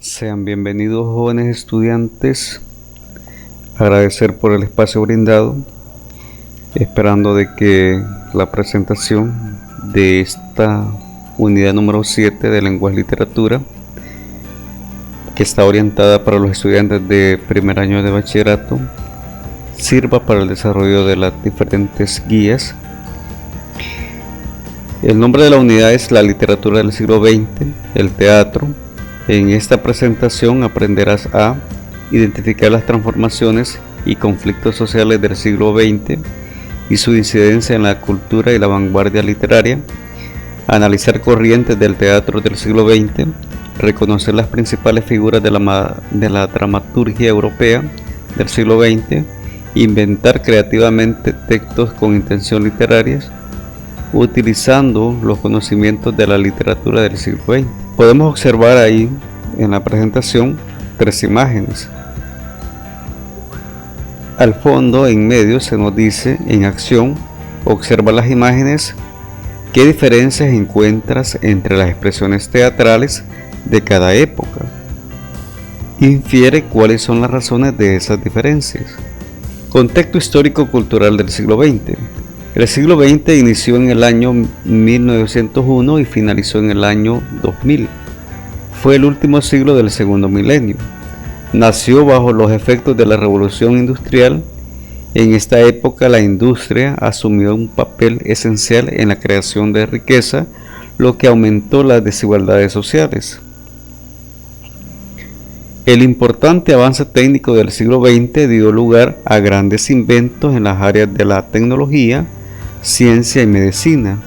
Sean bienvenidos, jóvenes estudiantes. Agradecer por el espacio brindado, esperando de que la presentación de esta unidad número 7 de Lenguas y Literatura, que está orientada para los estudiantes de primer año de bachillerato, sirva para el desarrollo de las diferentes guías. El nombre de la unidad es la literatura del siglo XX, el teatro. En esta presentación aprenderás a identificar las transformaciones y conflictos sociales del siglo XX y su incidencia en la cultura y la vanguardia literaria, analizar corrientes del teatro del siglo XX, reconocer las principales figuras de la dramaturgia europea del siglo XX, inventar creativamente textos con intención literarias, utilizando los conocimientos de la literatura del siglo XX. Podemos observar ahí en la presentación 3 imágenes. Al fondo, en medio, se nos dice: en acción, observa las imágenes. ¿Qué diferencias encuentras entre las expresiones teatrales de cada época? Infiere cuáles son las razones de esas diferencias. Contexto histórico-cultural del siglo XX. El siglo XX inició en el año 1901 y finalizó en el año 2000. Fue el último siglo del segundo milenio. Nació bajo los efectos de la revolución industrial. En esta época la industria asumió un papel esencial en la creación de riqueza, lo que aumentó las desigualdades sociales. El importante avance técnico del siglo XX dio lugar a grandes inventos en las áreas de la tecnología, ciencia y medicina,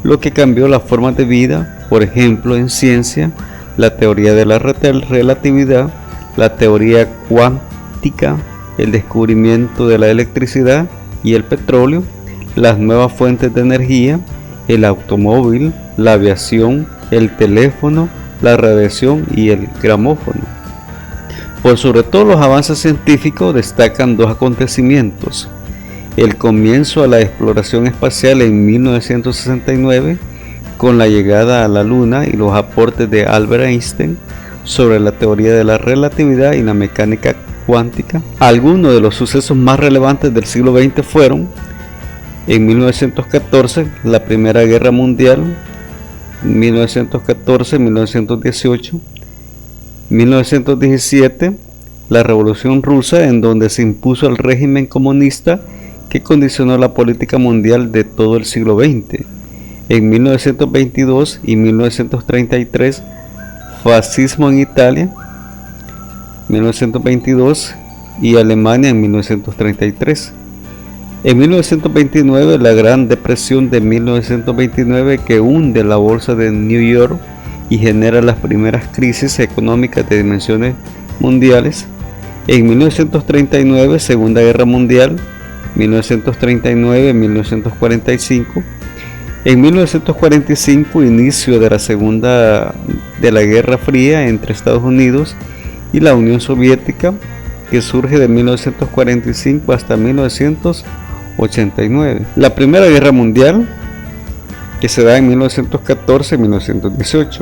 lo que cambió las formas de vida. Por ejemplo, en ciencia, la teoría de la relatividad, la teoría cuántica, el descubrimiento de la electricidad y el petróleo, las nuevas fuentes de energía, el automóvil, la aviación, el teléfono, la radiación y el gramófono. Por sobre todo los avances científicos destacan 2 acontecimientos: el comienzo a la exploración espacial en 1969 con la llegada a la Luna y los aportes de Albert Einstein sobre la teoría de la relatividad y la mecánica cuántica. Algunos de los sucesos más relevantes del siglo XX fueron: en 1914 la Primera Guerra Mundial, 1914-1918, 1917 la Revolución Rusa, en donde se impuso el régimen comunista que condicionó la política mundial de todo el siglo XX. En 1922 y 1933, fascismo en Italia, 1922, y Alemania en 1933. En 1929, la Gran Depresión de 1929, que hunde la bolsa de New York y genera las primeras crisis económicas de dimensiones mundiales. En 1939, Segunda Guerra Mundial, 1939-1945. En 1945, inicio de la Guerra Fría entre Estados Unidos y la Unión Soviética, que surge de 1945 hasta 1989. La Primera Guerra Mundial, que se da en 1914-1918.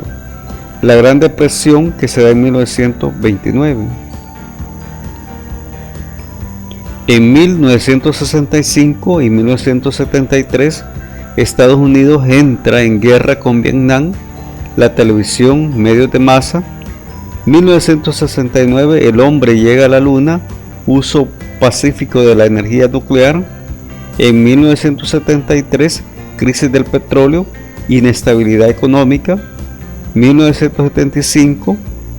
La Gran Depresión, que se da en 1929. En 1965 y 1973, Estados Unidos entra en guerra con Vietnam. La televisión, medios de masa. 1969, el hombre llega a la Luna, uso pacífico de la energía nuclear. En 1973, crisis del petróleo, inestabilidad económica. 1975,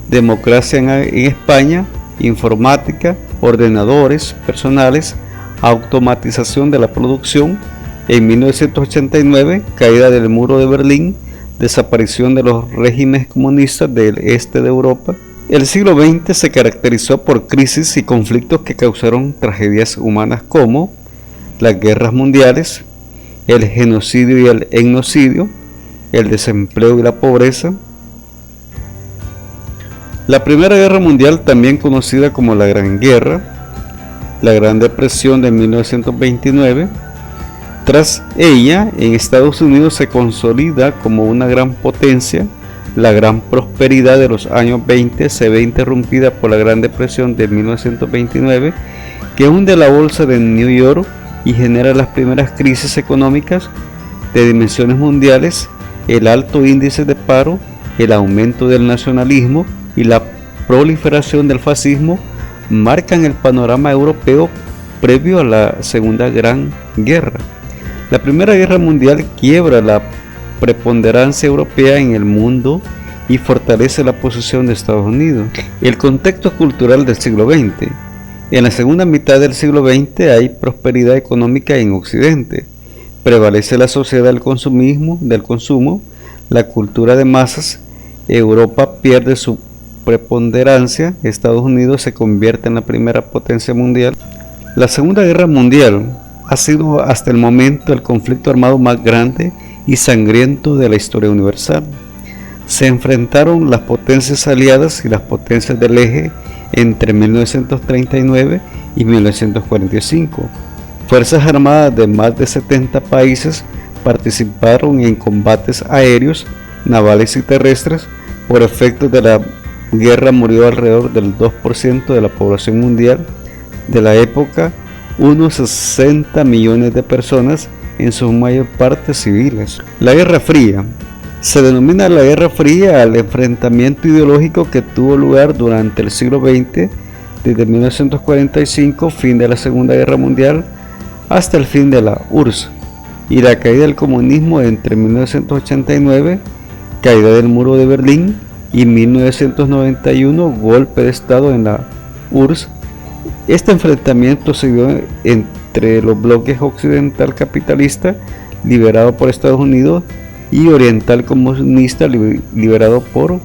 democracia en España, informática, ordenadores personales, automatización de la producción. En 1989, caída del muro de Berlín, desaparición de los regímenes comunistas del este de Europa. El siglo XX se caracterizó por crisis y conflictos que causaron tragedias humanas como las guerras mundiales, el genocidio y el etnocidio, el desempleo y la pobreza. La Primera Guerra Mundial, también conocida como la Gran Guerra, la Gran Depresión de 1929. Tras ella, en Estados Unidos se consolida como una gran potencia La gran prosperidad de los años 20 se ve interrumpida por la Gran Depresión de 1929, que hunde la bolsa de New York y genera las primeras crisis económicas de dimensiones mundiales. El alto índice de paro, el aumento del nacionalismo y la proliferación del fascismo marcan el panorama europeo previo a la Segunda Gran Guerra. La Primera Guerra Mundial quiebra la preponderancia europea en el mundo y fortalece la posición de Estados Unidos. El contexto cultural del siglo XX. En la segunda mitad del siglo XX hay prosperidad económica en Occidente. Prevalece la sociedad del consumo, la cultura de masas. Europa pierde su preponderancia. Estados Unidos se convierte en la primera potencia mundial. La Segunda Guerra Mundial ha sido hasta el momento el conflicto armado más grande y sangriento de la historia universal. Se enfrentaron las potencias aliadas y las potencias del eje entre 1939 y 1945. Fuerzas armadas de más de 70 países participaron en combates aéreos, navales y terrestres. Por efectos de la guerra murió alrededor del 2% de la población mundial de la época, unos 60 millones de personas, en su mayor parte civiles. La Guerra Fría. Se denomina la Guerra Fría al enfrentamiento ideológico que tuvo lugar durante el siglo XX, desde 1945, fin de la Segunda Guerra Mundial, hasta el fin de la URSS, y la caída del comunismo entre 1989, caída del muro de Berlín, y 1991, golpe de Estado en la URSS. Este enfrentamiento se dio entre los bloques occidental capitalista, liberado por Estados Unidos, y oriental comunista, liberado por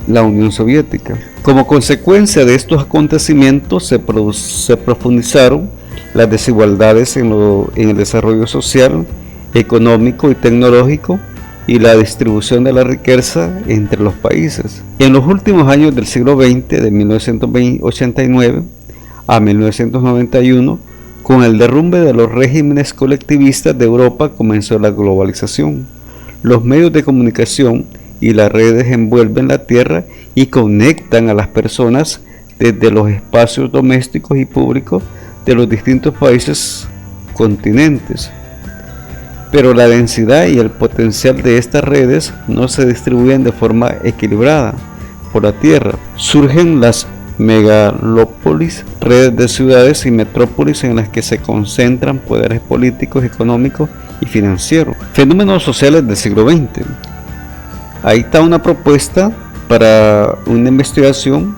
la Unión Soviética. Como consecuencia de estos acontecimientos se profundizaron las desigualdades en el desarrollo social, económico y tecnológico, y la distribución de la riqueza entre los países. En los últimos años del siglo XX, de 1989 a 1991, con el derrumbe de los regímenes colectivistas de Europa, comenzó la globalización. Los medios de comunicación y las redes envuelven la tierra y conectan a las personas desde los espacios domésticos y públicos de los distintos países continentes. Pero la densidad y el potencial de estas redes no se distribuyen de forma equilibrada por la tierra. Surgen las megalópolis, redes de ciudades y metrópolis en las que se concentran poderes políticos, económicos y financieros. Fenómenos sociales del siglo XX. Ahí está una propuesta para una investigación.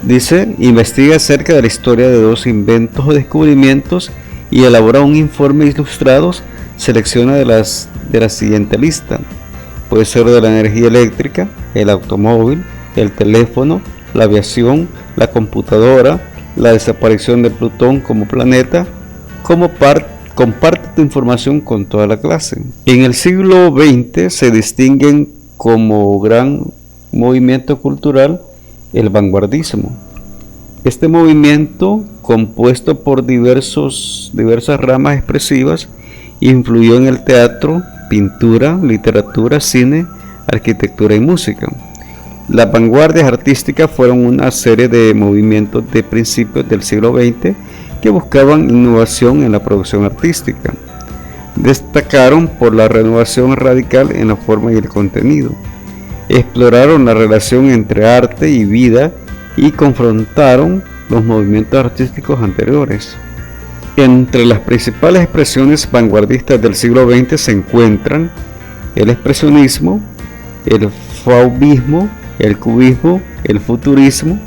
Dice: investiga acerca de la historia de dos inventos o descubrimientos y elabora un informe ilustrado. Selecciona de la siguiente lista. Puede ser de la energía eléctrica, el automóvil, el teléfono, la aviación, la computadora, la desaparición de Plutón como planeta. Comparte tu información con toda la clase. En el siglo XX se distinguen como gran movimiento cultural el vanguardismo. Este movimiento, compuesto por diversas ramas expresivas, influyó en el teatro, pintura, literatura, cine, arquitectura y música. Las vanguardias artísticas fueron una serie de movimientos de principios del siglo XX que buscaban innovación en la producción artística. Destacaron por la renovación radical en la forma y el contenido. Exploraron la relación entre arte y vida y confrontaron los movimientos artísticos anteriores. Entre las principales expresiones vanguardistas del siglo XX se encuentran el expresionismo, el fauvismo, el cubismo, el futurismo.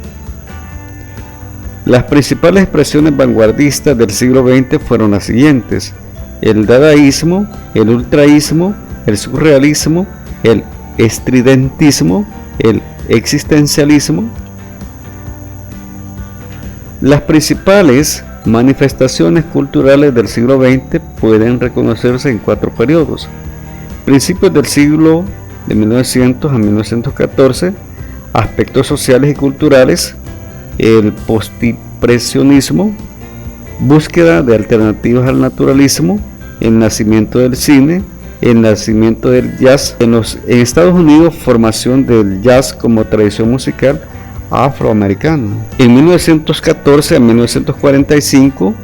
Las principales expresiones vanguardistas del siglo XX fueron las siguientes: el dadaísmo, el ultraísmo, el surrealismo, el estridentismo, el existencialismo. Las principales manifestaciones culturales del siglo XX pueden reconocerse en 4 periodos. Principios del siglo de 1900 a 1914, aspectos sociales y culturales, el postimpresionismo, búsqueda de alternativas al naturalismo, el nacimiento del cine, el nacimiento del jazz en Estados Unidos, formación del jazz como tradición musical afroamericana. En 1914 a 1945,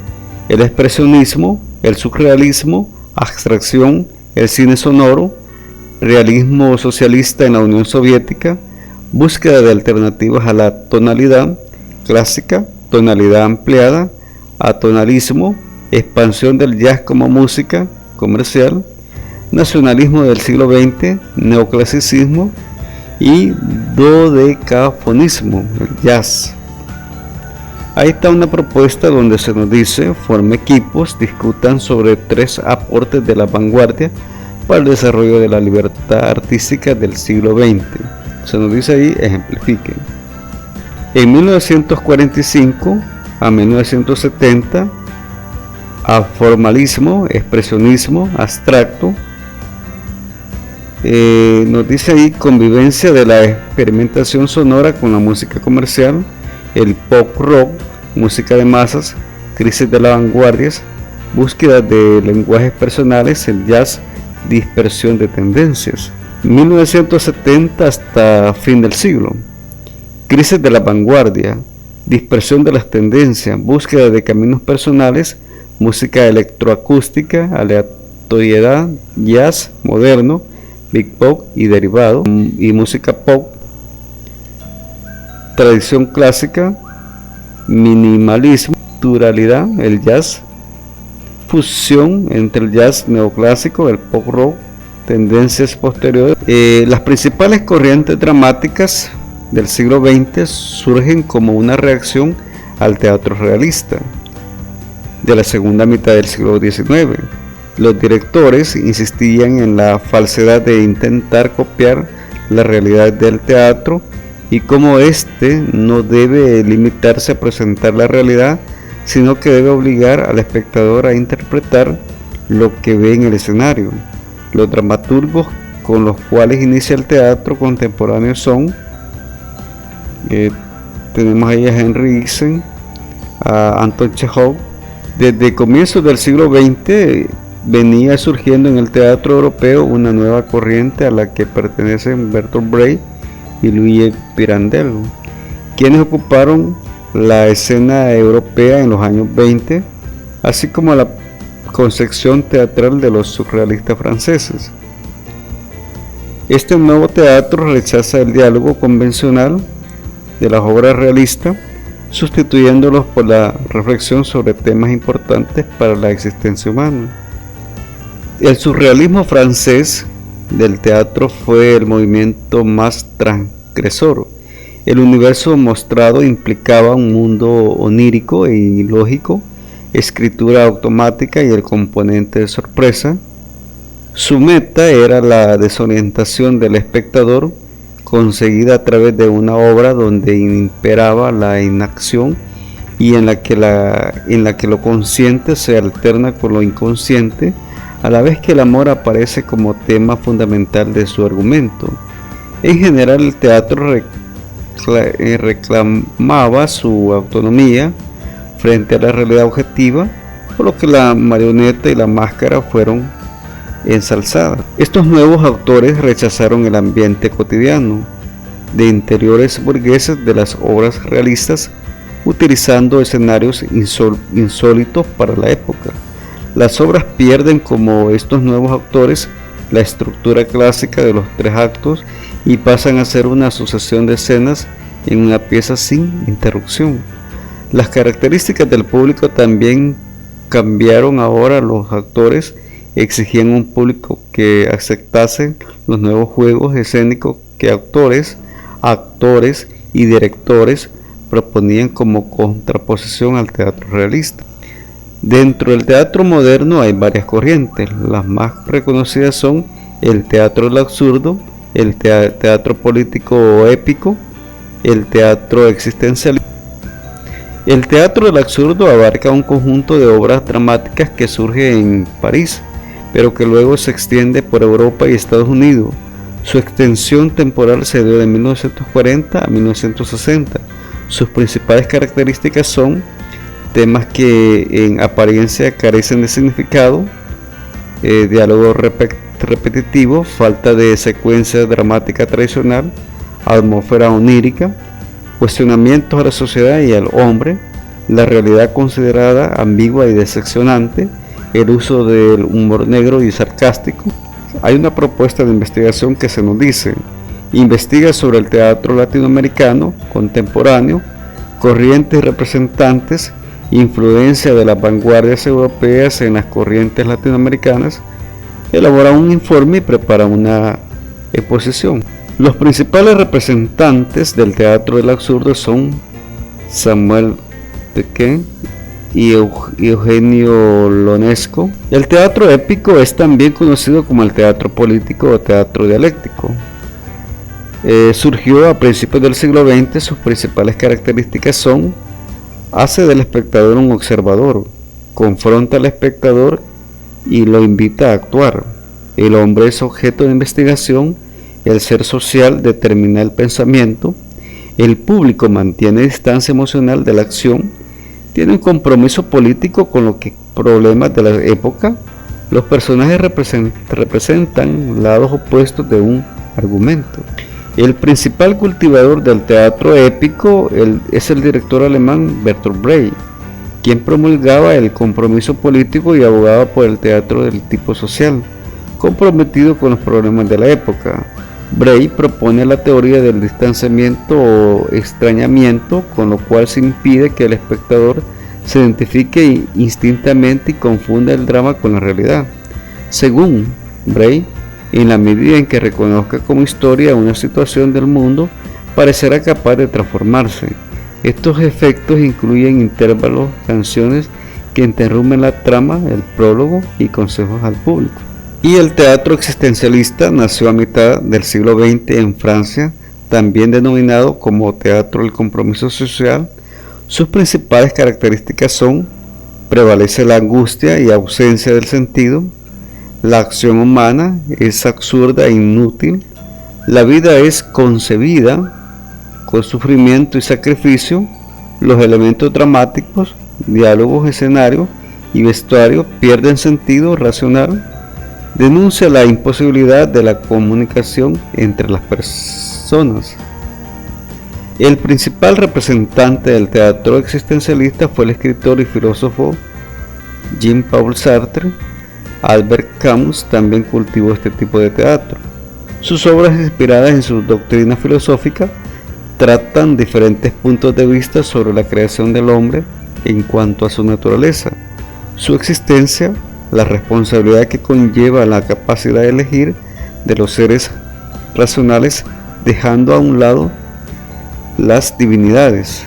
el expresionismo, el surrealismo, abstracción, el cine sonoro, realismo socialista en la Unión Soviética, búsqueda de alternativas a la tonalidad clásica, tonalidad ampliada, atonalismo, expansión del jazz como música comercial, nacionalismo del siglo XX, neoclasicismo y dodecafonismo, el jazz. Ahí está una propuesta donde se nos dice: formen equipos, discutan sobre 3 aportes de la vanguardia para el desarrollo de la libertad artística del siglo XX. Se nos dice ahí, ejemplifiquen. En 1945 a 1970, formalismo, expresionismo, abstracto. Nos dice ahí convivencia de la experimentación sonora con la música comercial, el pop rock, música de masas, crisis de las vanguardias, búsqueda de lenguajes personales, el jazz, dispersión de tendencias. 1970 hasta fin del siglo, crisis de la vanguardia, dispersión de las tendencias, búsqueda de caminos personales, música electroacústica, aleatoriedad, jazz moderno, big pop y derivado, y música pop, tradición clásica, minimalismo, naturalidad, el jazz, fusión entre el jazz neoclásico, el pop rock, tendencias posteriores. Las principales corrientes dramáticas del siglo XX surgen como una reacción al teatro realista de la segunda mitad del siglo XIX. Los directores insistían en la falsedad de intentar copiar la realidad del teatro y cómo éste no debe limitarse a presentar la realidad, sino que debe obligar al espectador a interpretar lo que ve en el escenario. Los dramaturgos con los cuales inicia el teatro contemporáneo son, tenemos ahí a Henry Ibsen, a Anton Chekhov. Desde comienzos del siglo XX venía surgiendo en el teatro europeo una nueva corriente a la que pertenecen Bertolt Brecht y Louis Pirandello, quienes ocuparon la escena europea en los años 20, así como la concepción teatral de los surrealistas franceses. Este nuevo teatro rechaza el diálogo convencional de las obras realistas, sustituyéndolos por la reflexión sobre temas importantes para la existencia humana. El surrealismo francés del teatro fue el movimiento más transgresor. El universo mostrado implicaba un mundo onírico e ilógico, escritura automática y el componente de sorpresa. Su meta era la desorientación del espectador, conseguida a través de una obra donde imperaba la inacción y en la que lo consciente se alterna con lo inconsciente, a la vez que el amor aparece como tema fundamental de su argumento. En general, el teatro reclamaba su autonomía frente a la realidad objetiva, por lo que la marioneta y la máscara fueron ensalzadas. Estos nuevos autores rechazaron el ambiente cotidiano de interiores burgueses de las obras realistas, utilizando escenarios insólitos para la época. Las obras pierden, como estos nuevos autores, la estructura clásica de los 3 actos y pasan a ser una sucesión de escenas en una pieza sin interrupción. Las características del público también cambiaron. Ahora los actores exigían un público que aceptase los nuevos juegos escénicos que actores y directores proponían como contraposición al teatro realista. Dentro del teatro moderno hay varias corrientes. Las más reconocidas son el teatro del absurdo, el teatro político épico, el teatro existencial. El teatro del absurdo abarca un conjunto de obras dramáticas que surge en París, pero que luego se extiende por Europa y Estados Unidos. Su extensión temporal se dio de 1940 a 1960. Sus principales características son temas que en apariencia carecen de significado, diálogo repetitivo, falta de secuencia dramática tradicional, atmósfera onírica, cuestionamientos a la sociedad y al hombre, la realidad considerada ambigua y decepcionante, el uso del humor negro y sarcástico. Hay una propuesta de investigación que se nos dice: investiga sobre el teatro latinoamericano contemporáneo, corrientes y representantes, influencia de las vanguardias europeas en las corrientes latinoamericanas, elabora un informe y prepara una exposición. Los principales representantes del teatro del absurdo son Samuel Beckett y Eugenio Ionesco. El teatro épico es también conocido como el teatro político o teatro dialéctico. Surgió a principios del siglo XX. Sus principales características son: hace del espectador un observador, confronta al espectador y lo invita a actuar. El hombre es objeto de investigación, el ser social determina el pensamiento, el público mantiene distancia emocional de la acción, tiene un compromiso político con los problemas de la época, los personajes representan lados opuestos de un argumento. El principal cultivador del teatro épico es el director alemán Bertolt Brecht, quien promulgaba el compromiso político y abogaba por el teatro del tipo social, comprometido con los problemas de la época. Brecht propone la teoría del distanciamiento o extrañamiento, con lo cual se impide que el espectador se identifique instintamente y confunda el drama con la realidad. Según Brecht, en la medida en que reconozca como historia una situación del mundo, parecerá capaz de transformarse. Estos efectos incluyen intervalos, canciones que interrumpen la trama, el prólogo y consejos al público. Y el teatro existencialista nació a mitad del siglo XX en Francia, también denominado como teatro del compromiso social. Sus principales características son: prevalece la angustia y ausencia del sentido, la acción humana es absurda e inútil, la vida es concebida con sufrimiento y sacrificio, los elementos dramáticos, diálogos, escenario y vestuario pierden sentido racional, denuncia la imposibilidad de la comunicación entre las personas. El principal representante del teatro existencialista fue el escritor y filósofo Jean-Paul Sartre. Albert Camus también cultivó este tipo de teatro. Sus obras, inspiradas en su doctrina filosófica, tratan diferentes puntos de vista sobre la creación del hombre en cuanto a su naturaleza, su existencia, la responsabilidad que conlleva la capacidad de elegir de los seres racionales, dejando a un lado las divinidades.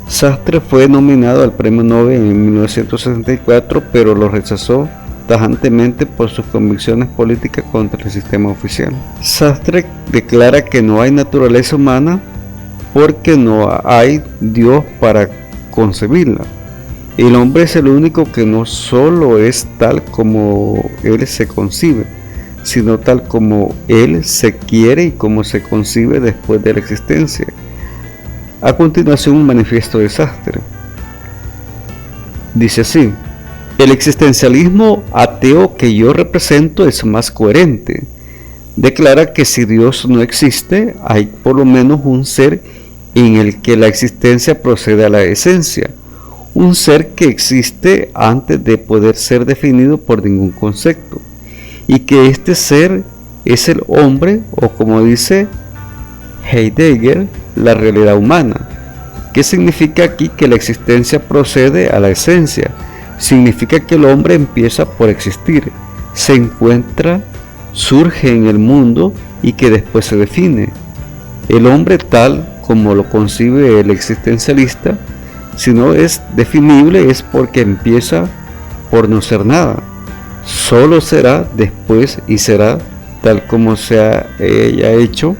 Sartre fue nominado al Premio Nobel en 1964, pero lo rechazó tajantemente por sus convicciones políticas contra el sistema oficial. Sartre declara que no hay naturaleza humana porque no hay Dios para concebirla. El hombre es el único que no solo es tal como él se concibe, sino tal como él se quiere y como se concibe después de la existencia. A continuación, un manifiesto de Sartre. Dice así: el existencialismo ateo que yo represento es más coherente. Declara que si Dios no existe, hay por lo menos un ser en el que la existencia procede a la esencia, un ser que existe antes de poder ser definido por ningún concepto, y que este ser es el hombre, o como dice Heidegger, la realidad humana. ¿Qué significa aquí? Que la existencia procede a la esencia. Significa que el hombre empieza por existir, se encuentra, surge en el mundo y que después se define. El hombre, tal como lo concibe el existencialista, si no es definible es porque empieza por no ser nada. Solo será después y será tal como se haya hecho.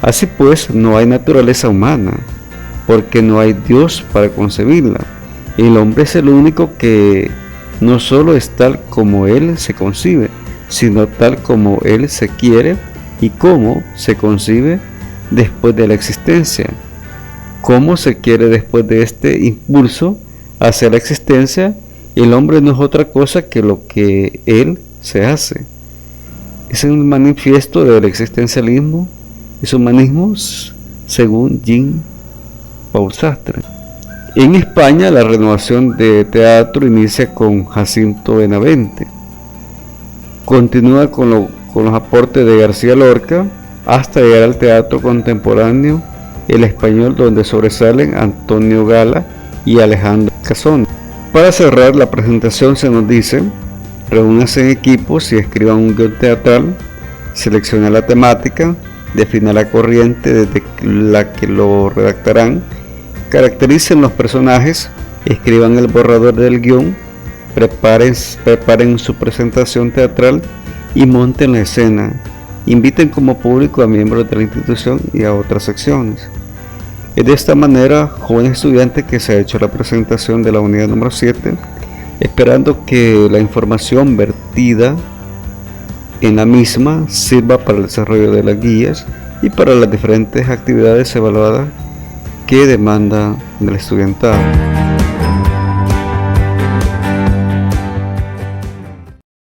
Así pues, no hay naturaleza humana, porque no hay Dios para concebirla. El hombre es el único que no solo es tal como él se concibe, sino tal como él se quiere y cómo se concibe después de la existencia. Cómo se quiere después de este impulso hacia la existencia, el hombre no es otra cosa que lo que él se hace. Es un manifiesto del existencialismo y su humanismo según Jean-Paul Sartre. En España, la renovación de teatro inicia con Jacinto Benavente, continúa con los aportes de García Lorca hasta llegar al teatro contemporáneo el español, donde sobresalen Antonio Gala y Alejandro Casón. Para cerrar la presentación se nos dice: reúnanse en equipos y escriban un guión teatral, seleccionen la temática, definan la corriente desde la que lo redactarán, caractericen los personajes, escriban el borrador del guión, preparen su presentación teatral y monten la escena. Inviten como público a miembros de la institución y a otras secciones. Es de esta manera, jóvenes estudiantes, que se ha hecho la presentación de la unidad número 7, esperando que la información vertida en la misma sirva para el desarrollo de las guías y para las diferentes actividades evaluadas que demanda del estudiantado.